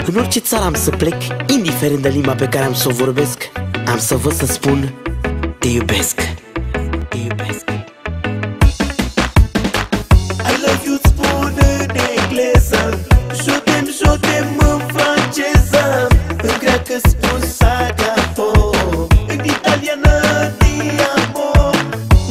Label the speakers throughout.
Speaker 1: În orice țară am să plec, indiferent de limba pe care am să o vorbesc, am să văd să spun: te iubesc. Te iubesc.
Speaker 2: I love you spun în engleză, je t'aime în franceză, în greacă spun s'agapò, în italiană ti amo.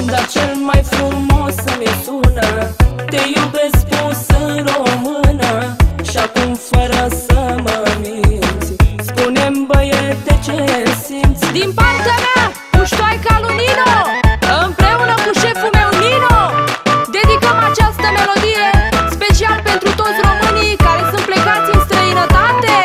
Speaker 3: Dar cel mai frumos să-mi sună te iubesc spus în română. Și acum fără să mă minți, spune-mi băiete ce simți.
Speaker 4: Din partea mea, puștoaica lui Nino, împreună cu șeful meu Nino, dedicăm această melodie special pentru toți românii care sunt plecați în străinătate.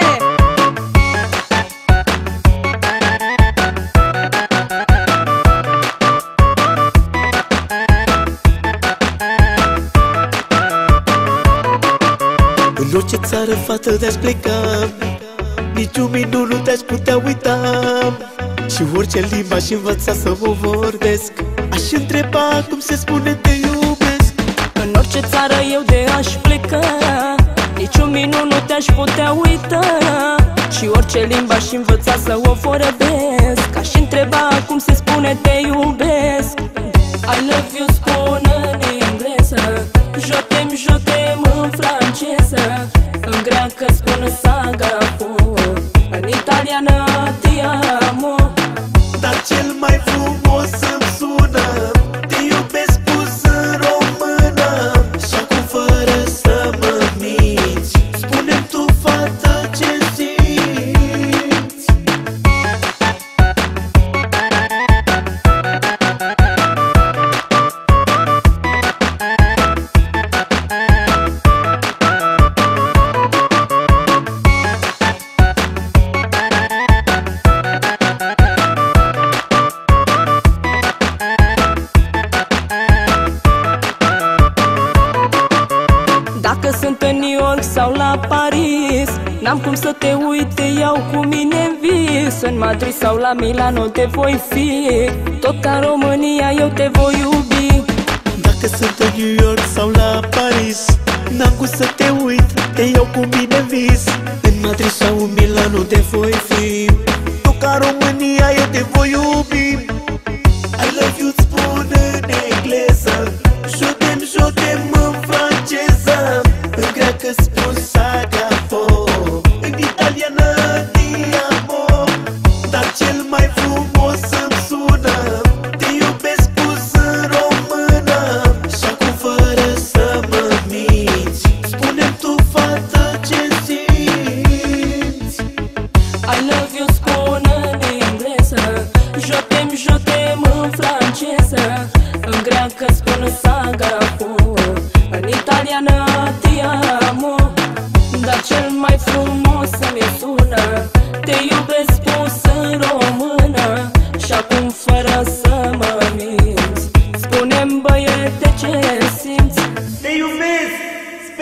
Speaker 2: În orice țară, fată, te-aș pleca, niciun minut nu te-aș putea uita. Și orice limba aș învăța să mă vorbesc, aș întreba cum se spune te iubesc.
Speaker 3: În orice țară eu de aș pleca, niciun minut nu te-aș putea uita. Și orice limbă aș învăța să o vorbesc, aș întreba cum se spune te iubesc. I love you spun în engleză, je t'aime în franceză, în greacă spun s'agapò, în italiană ti amo.
Speaker 2: Dar cel mai frumos îmi sună te iubesc spus în română. Și acum fără să mă minți, spune-mi tu, fată, ce simți.
Speaker 3: Dacă sunt în New York sau la Paris, n-am cum să te uit, te iau cu mine în vis. În Madrid sau la Milano te voi fi, tot ca România eu te voi iubi.
Speaker 2: Dacă sunt în New York sau la Paris, n-am cum să te uit, te iau cu mine în vis. În Madrid sau în Milano te voi fi, tot ca România eu te voi iubi. I love you spun în engleză, je t'aime în franceză, în greacă spun s'agapò, în italiană ti amo. Dar cel mai frumos îmi sună te iubesc spus în română. Și acum fără să mă minți, spune-mi tu, fată, ce simți.
Speaker 3: I love you spun în engleză, je t'aime în franceză, în greacă spun s'agapò, în italiană ti amo. Dar cel mai frumos